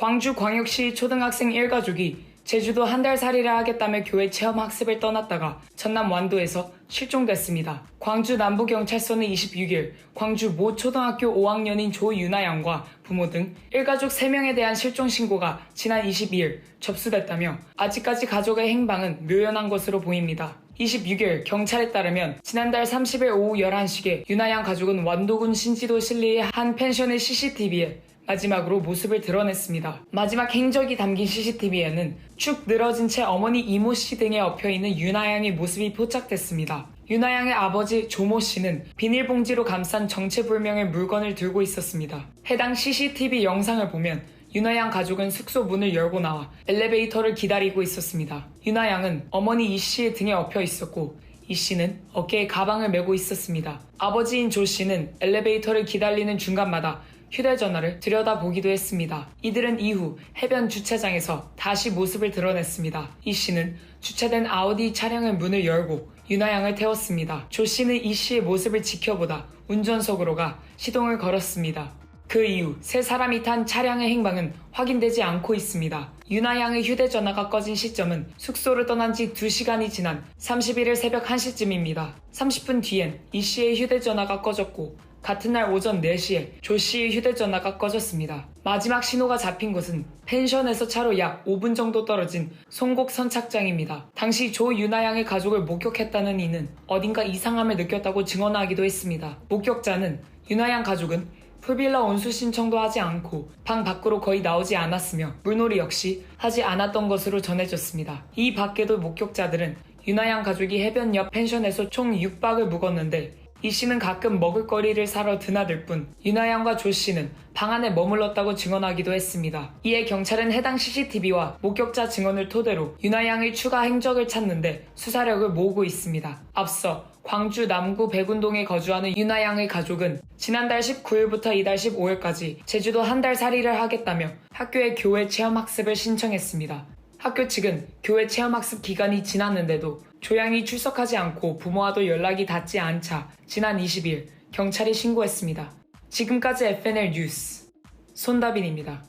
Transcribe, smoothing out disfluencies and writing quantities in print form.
광주광역시 초등학생 일가족이 제주도 한 달 살이를 하겠다며 교회 체험학습을 떠났다가 전남 완도에서 실종됐습니다. 광주 남부경찰서는 26일 광주 모 초등학교 5학년인 조유나 양과 부모 등 일가족 3명에 대한 실종 신고가 지난 22일 접수됐다며 아직까지 가족의 행방은 묘연한 것으로 보입니다. 26일 경찰에 따르면 지난달 30일 오후 11시께 유나 양 가족은 완도군 신지도 신리의 한 펜션의 CCTV에 마지막으로 모습을 드러냈습니다. 마지막 행적이 담긴 CCTV에는 축 늘어진 채 어머니 이모 씨 등에 엎여있는 유나 양의 모습이 포착됐습니다. 유나 양의 아버지 조모 씨는 비닐봉지로 감싼 정체불명의 물건을 들고 있었습니다. 해당 CCTV 영상을 보면 유나 양 가족은 숙소 문을 열고 나와 엘리베이터를 기다리고 있었습니다. 유나 양은 어머니 이 씨의 등에 엎여 있었고 이 씨는 어깨에 가방을 메고 있었습니다. 아버지인 조 씨는 엘리베이터를 기다리는 중간마다 휴대전화를 들여다보기도 했습니다. 이들은 이후 해변 주차장에서 다시 모습을 드러냈습니다. 이 씨는 주차된 아우디 차량의 문을 열고 유나 양을 태웠습니다. 조 씨는 이 씨의 모습을 지켜보다 운전석으로 가 시동을 걸었습니다. 그 이후 세 사람이 탄 차량의 행방은 확인되지 않고 있습니다. 유나 양의 휴대전화가 꺼진 시점은 숙소를 떠난 지 2시간이 지난 31일 새벽 1시쯤입니다. 30분 뒤엔 이 씨의 휴대전화가 꺼졌고 같은 날 오전 4시에 조 씨의 휴대전화가 꺼졌습니다. 마지막 신호가 잡힌 곳은 펜션에서 차로 약 5분 정도 떨어진 송곡 선착장입니다. 당시 조 유나 양의 가족을 목격했다는 이는 어딘가 이상함을 느꼈다고 증언하기도 했습니다. 목격자는 유나 양 가족은 풀빌라 온수 신청도 하지 않고 방 밖으로 거의 나오지 않았으며 물놀이 역시 하지 않았던 것으로 전해졌습니다. 이 밖에도 목격자들은 유나 양 가족이 해변 옆 펜션에서 총 6박을 묵었는데 이 씨는 가끔 먹을거리를 사러 드나들 뿐 유나 양과 조 씨는 방 안에 머물렀다고 증언하기도 했습니다. 이에 경찰은 해당 CCTV와 목격자 증언을 토대로 유나 양의 추가 행적을 찾는데 수사력을 모으고 있습니다. 앞서 광주 남구 백운동에 거주하는 유나 양의 가족은 지난달 19일부터 이달 15일까지 제주도 한 달 살이를 하겠다며 학교에 교회 체험학습을 신청했습니다. 학교 측은 교회 체험학습 기간이 지났는데도 조양이 출석하지 않고 부모와도 연락이 닿지 않자 지난 20일 경찰이 신고했습니다. 지금까지 FNL 뉴스 손다빈입니다.